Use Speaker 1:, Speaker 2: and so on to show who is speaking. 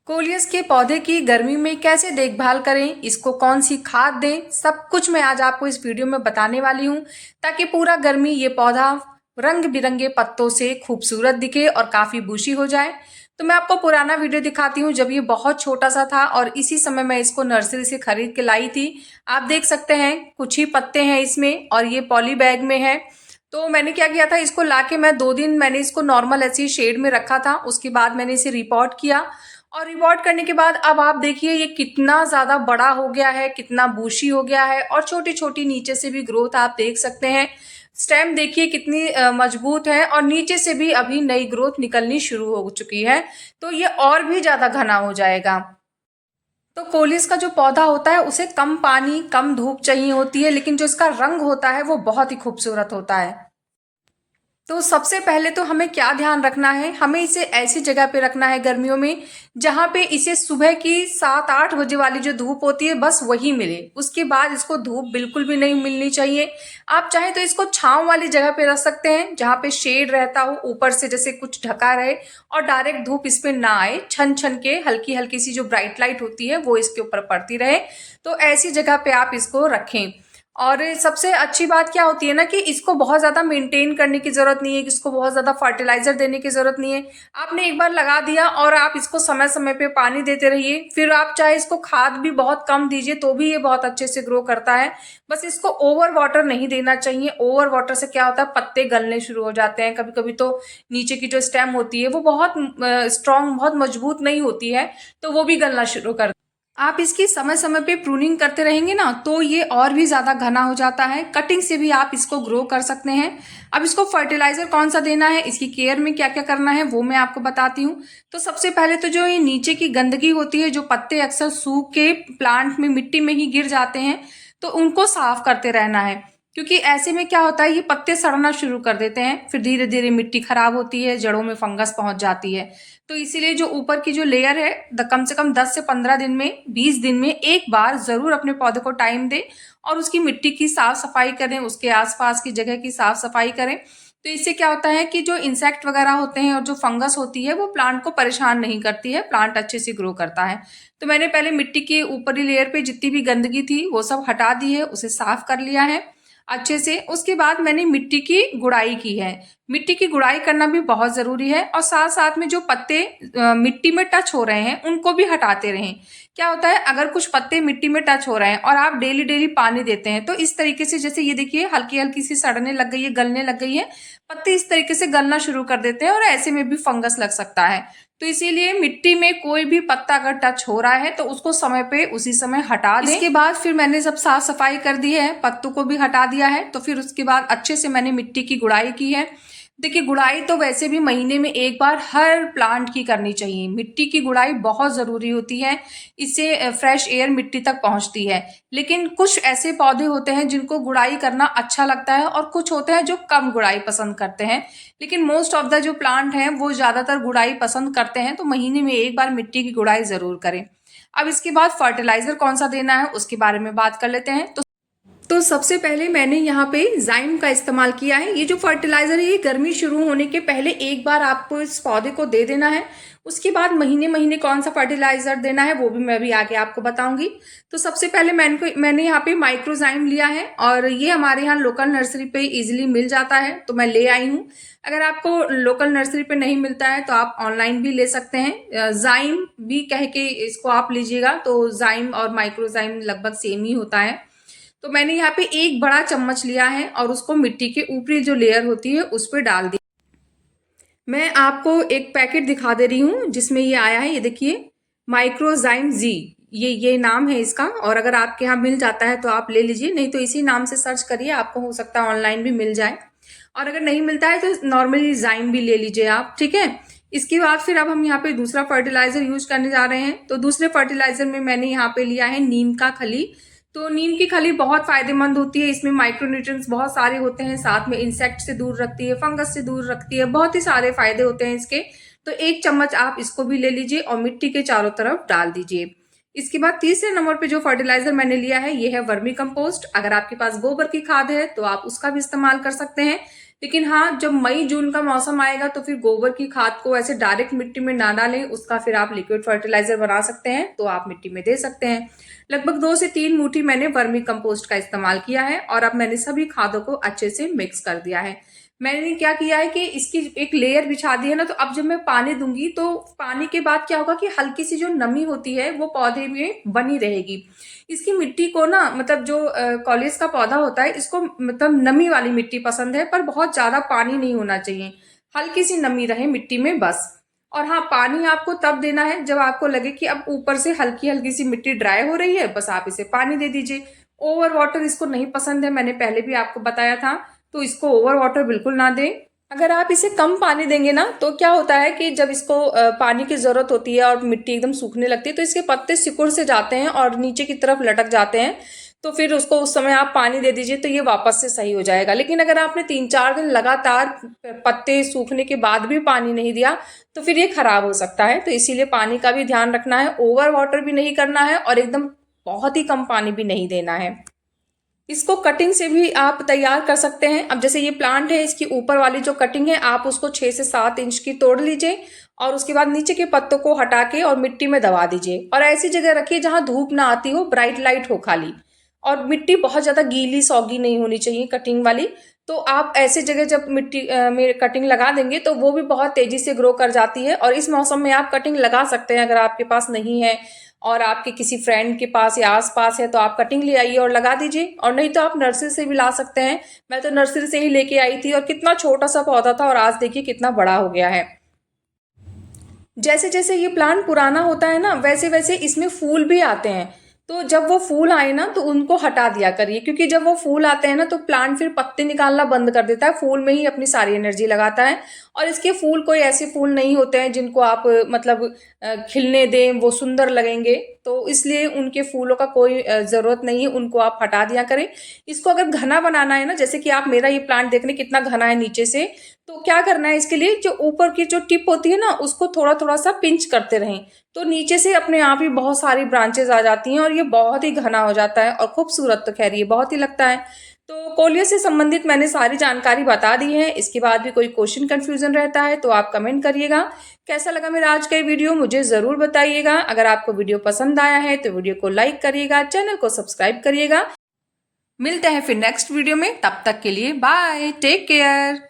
Speaker 1: Coleus के पौधे की गर्मी में कैसे देखभाल करें, इसको कौन सी खाद दें, सब कुछ मैं आज आपको इस वीडियो में बताने वाली हूँ ताकि पूरा गर्मी ये पौधा रंग बिरंगे पत्तों से खूबसूरत दिखे और काफ़ी बुशी हो जाए। तो मैं आपको पुराना वीडियो दिखाती हूँ जब ये बहुत छोटा सा था और इसी समय मैं इसको नर्सरी से खरीद के लाई थी। आप देख सकते हैं कुछ ही पत्ते हैं इसमें और ये पॉली बैग में है। तो मैंने क्या किया था, इसको लाके मैं 2 दिन मैंने इसको नॉर्मल ऐसी शेड में रखा था। उसके बाद मैंने इसे रिपोर्ट किया और रिपोर्ट करने के बाद अब आप देखिए ये कितना ज़्यादा बड़ा हो गया है, कितना बूशी हो गया है और छोटी-छोटी नीचे से भी ग्रोथ आप देख सकते हैं। स्टेम देखिए कितनी मजबूत है और नीचे से भी अभी नई ग्रोथ निकलनी शुरू हो चुकी है। तो ये और भी ज़्यादा घना हो जाएगा। तो कोलिस का जो पौधा होता है उसे कम पानी, कम धूप चाहिए होती है, लेकिन जो इसका रंग होता है वो बहुत ही खूबसूरत होता है। तो सबसे पहले तो हमें क्या ध्यान रखना है, हमें इसे ऐसी जगह पे रखना है गर्मियों में जहाँ पे इसे सुबह की 7-8 बजे वाली जो धूप होती है बस वही मिले। उसके बाद इसको धूप बिल्कुल भी नहीं मिलनी चाहिए। आप चाहें तो इसको छांव वाली जगह पे रख सकते हैं जहाँ पे शेड रहता हो, ऊपर से जैसे कुछ ढका रहे और डायरेक्ट धूप इस पे ना आए, छन छन के हल्की हल्की सी जो ब्राइट लाइट होती है वो इसके ऊपर पड़ती रहे। तो ऐसी जगह पे आप इसको रखें। और सबसे अच्छी बात क्या होती है ना कि इसको बहुत ज़्यादा मेंटेन करने की ज़रूरत नहीं है, कि इसको बहुत ज़्यादा फर्टिलाइज़र देने की ज़रूरत नहीं है। आपने एक बार लगा दिया और आप इसको समय-समय पे पानी देते रहिए। फिर आप चाहे इसको खाद भी बहुत कम दीजिए तो भी ये बहुत अच्छे से ग्रो करता है। बस इसको ओवर वाटर नहीं देना चाहिए। ओवर वाटर से क्या होता है, पत्ते गलने शुरू हो जाते हैं। कभी-कभी तो नीचे की जो स्टेम होती है वो बहुत स्ट्रॉन्ग, बहुत मजबूत नहीं होती है, तो वो भी गलना शुरू कर। आप इसकी समय-समय पे प्रूनिंग करते रहेंगे ना तो ये और भी ज़्यादा घना हो जाता है। कटिंग से भी आप इसको ग्रो कर सकते हैं। अब इसको फर्टिलाइज़र कौन सा देना है, इसकी केयर में क्या-क्या करना है वो मैं आपको बताती हूँ। तो सबसे पहले तो जो ये नीचे की गंदगी होती है, जो पत्ते अक्सर सूख के प्लांट में मिट्टी में ही गिर जाते हैं, तो उनको साफ करते रहना है। क्योंकि ऐसे में क्या होता है, ये पत्ते सड़ना शुरू कर देते हैं, फिर धीरे-धीरे मिट्टी खराब होती है, जड़ों में फंगस पहुँच जाती है। तो इसीलिए जो ऊपर की जो लेयर है कम से कम 10 से 15 दिन में, 20 दिन में एक बार ज़रूर अपने पौधे को टाइम दें और उसकी मिट्टी की साफ सफाई करें, उसके आसपास की जगह की साफ सफाई करें। तो इससे क्या होता है कि जो इंसेक्ट वगैरह होते हैं और जो फंगस होती है वो प्लांट को परेशान नहीं करती है, प्लांट अच्छे से ग्रो करता है। तो मैंने पहले मिट्टी की ऊपरी लेयर पे जितनी भी गंदगी थी वो सब हटा दी है, उसे साफ कर लिया है अच्छे से। उसके बाद मैंने मिट्टी की गुड़ाई की है। मिट्टी की गुड़ाई करना भी बहुत ज़रूरी है और साथ-साथ में जो पत्ते मिट्टी में टच हो रहे हैं, उनको भी हटाते रहें। क्या होता है, अगर कुछ पत्ते मिट्टी में टच हो रहे हैं और आप डेली-डेली पानी देते हैं, तो इस तरीके से जैसे ये देखिए हल्की-हल्की सी सड़ने लग गई है, गलने लग गई है, पत्ते इस तरीके से गलना शुरू कर देते हैं और ऐसे में भी फंगस लग सकता है। तो इसीलिए मिट्टी में कोई भी पत्ता अगर टच हो रहा है तो उसको समय पे उसी समय हटा दें। इसके बाद फिर मैंने जब साफ सफाई कर दी है, पत्तों को भी हटा दिया है, तो फिर उसके बाद अच्छे से मैंने मिट्टी की गुड़ाई की है। देखिए गुड़ाई तो वैसे भी महीने में एक बार हर प्लांट की करनी चाहिए। मिट्टी की गुड़ाई बहुत ज़रूरी होती है, इससे फ्रेश एयर मिट्टी तक पहुंचती है। लेकिन कुछ ऐसे पौधे होते हैं जिनको गुड़ाई करना अच्छा लगता है और कुछ होते हैं जो कम गुड़ाई पसंद करते हैं। लेकिन मोस्ट ऑफ द जो प्लांट हैं वो ज़्यादातर गुड़ाई पसंद करते हैं, तो महीने में एक बार मिट्टी की गुड़ाई ज़रूर करें। अब इसके बाद फर्टिलाइज़र कौन सा देना है उसके बारे में बात कर लेते हैं। तो सबसे पहले मैंने यहाँ पे जाइम का इस्तेमाल किया है। ये जो फर्टिलाइज़र है ये गर्मी शुरू होने के पहले एक बार आपको इस पौधे को दे देना है। उसके बाद महीने-महीने कौन सा फर्टिलाइज़र देना है वो भी मैं अभी आगे आपको बताऊँगी। तो सबसे पहले मैंने यहाँ पे माइक्रोजाइम लिया है और ये हमारे यहाँ लोकल नर्सरी पे ईज़िली मिल जाता है, तो मैं ले आई हूँ। अगर आपको लोकल नर्सरी पे नहीं मिलता है तो आप ऑनलाइन भी ले सकते हैं। जाइम भी कह के इसको आप लीजिएगा, तो जाइम और माइक्रोजाइम लगभग सेम ही होता है। तो मैंने यहाँ पे एक बड़ा चम्मच लिया है और उसको मिट्टी के ऊपरी जो लेयर होती है उस पर डाल दिया। मैं आपको एक पैकेट दिखा दे रही हूँ जिसमें ये आया है, ये देखिए माइक्रोजाइम जी, ये नाम है इसका। और अगर आपके यहाँ मिल जाता है तो आप ले लीजिए, नहीं तो इसी नाम से सर्च करिए, आपको हो सकता है ऑनलाइन भी मिल जाए। और अगर नहीं मिलता है तो नॉर्मली जाइम भी ले लीजिए आप, ठीक है। इसके बाद फिर अब हम यहाँ पे दूसरा फर्टिलाइजर यूज करने जा रहे हैं। तो दूसरे फर्टिलाइजर में मैंने यहाँ पे लिया है नीम का खली। तो नीम की खली बहुत फायदेमंद होती है, इसमें माइक्रोन्यूट्रिएंट्स बहुत सारे होते हैं, साथ में इंसेक्ट से दूर रखती है, फंगस से दूर रखती है, बहुत ही सारे फायदे होते हैं इसके। तो एक चम्मच आप इसको भी ले लीजिए और मिट्टी के चारों तरफ डाल दीजिए। इसके बाद तीसरे नंबर पे जो फर्टिलाइजर मैंने लिया है ये है वर्मी कंपोस्ट। अगर आपके पास गोबर की खाद है तो आप उसका भी इस्तेमाल कर सकते हैं, लेकिन हाँ, जब मई जून का मौसम आएगा तो फिर गोबर की खाद को ऐसे डायरेक्ट मिट्टी में ना डालें, उसका फिर आप लिक्विड फर्टिलाइजर बना सकते हैं, तो आप मिट्टी में दे सकते हैं। लगभग 2 से 3 मुट्ठी मैंने वर्मी कंपोस्ट का इस्तेमाल किया है और अब मैंने सभी खादों को अच्छे से मिक्स कर दिया है। मैंने क्या किया है कि इसकी एक लेयर बिछा दी है ना, तो अब जब मैं पानी दूंगी तो पानी के बाद क्या होगा कि हल्की सी जो नमी होती है वो पौधे में बनी रहेगी। इसकी मिट्टी को ना, मतलब जो कॉलेज का पौधा होता है इसको मतलब नमी वाली मिट्टी पसंद है, पर बहुत ज्यादा पानी नहीं होना चाहिए, हल्की सी नमी रहे मिट्टी में बस। और हाँ, पानी आपको तब देना है जब आपको लगे कि अब ऊपर से हल्की हल्की सी मिट्टी ड्राई हो रही है, बस आप इसे पानी दे दीजिए। ओवर वाटर इसको नहीं पसंद है, मैंने पहले भी आपको बताया था, तो इसको ओवर वाटर बिल्कुल ना दें। अगर आप इसे कम पानी देंगे ना तो क्या होता है कि जब इसको पानी की जरूरत होती है और मिट्टी एकदम सूखने लगती है तो इसके पत्ते सिकुड़ से जाते हैं और नीचे की तरफ लटक जाते हैं। तो फिर उसको उस समय आप पानी दे दीजिए तो ये वापस से सही हो जाएगा। लेकिन अगर आपने 3-4 दिन लगातार पत्ते सूखने के बाद भी पानी नहीं दिया तो फिर ये खराब हो सकता है। तो इसीलिए पानी का भी ध्यान रखना है, ओवर वाटर भी नहीं करना है और एकदम बहुत ही कम पानी भी नहीं देना है। इसको कटिंग से भी आप तैयार कर सकते हैं। अब जैसे ये प्लांट है, इसकी ऊपर वाली जो कटिंग है आप उसको 6 से 7 इंच की तोड़ लीजिए और उसके बाद नीचे के पत्तों को हटा के और मिट्टी में दबा दीजिए और ऐसी जगह रखिए जहां धूप ना आती हो, ब्राइट लाइट हो खाली। और मिट्टी बहुत ज्यादा गीली सौगी नहीं होनी चाहिए कटिंग वाली। तो आप ऐसी जगह जब मिट्टी में कटिंग लगा देंगे तो वो भी बहुत तेजी से ग्रो कर जाती है। और इस मौसम में आप कटिंग लगा सकते हैं, अगर आपके पास नहीं है और आपके किसी फ्रेंड के पास या आस पास है तो आप कटिंग ले आइए और लगा दीजिए, और नहीं तो आप नर्सरी से भी ला सकते हैं। मैं तो नर्सरी से ही लेके आई थी और कितना छोटा सा पौधा था और आज देखिए कितना बड़ा हो गया है। जैसे जैसे ये प्लांट पुराना होता है ना वैसे वैसे इसमें फूल भी आते हैं। तो जब वो फूल आए ना तो उनको हटा दिया करिए, क्योंकि जब वो फूल आते हैं ना तो प्लांट फिर पत्ते निकालना बंद कर देता है, फूल में ही अपनी सारी एनर्जी लगाता है। और इसके फूल कोई ऐसे फूल नहीं होते हैं जिनको आप मतलब खिलने दें वो सुंदर लगेंगे, तो इसलिए उनके फूलों का कोई जरूरत नहीं है, उनको आप हटा दिया करें। इसको अगर घना बनाना है ना, जैसे कि आप मेरा ये प्लांट देख रहे हैं कितना घना है नीचे से, तो क्या करना है इसके लिए, जो ऊपर की जो टिप होती है ना उसको थोड़ा थोड़ा सा पिंच करते रहें, तो नीचे से अपने आप ही बहुत सारी ब्रांचेस आ जाती हैं और ये बहुत ही घना हो जाता है और खूबसूरत तो खैर ये बहुत ही लगता है। तो कोलियस से संबंधित मैंने सारी जानकारी बता दी है। इसके बाद भी कोई क्वेश्चन कंफ्यूजन रहता है तो आप कमेंट करिएगा। कैसा लगा मेरा आज का ये वीडियो मुझे जरूर बताइएगा। अगर आपको वीडियो पसंद आया है तो वीडियो को लाइक करिएगा, चैनल को सब्सक्राइब करिएगा। मिलते हैं फिर नेक्स्ट वीडियो में, तब तक के लिए बाय, टेक केयर।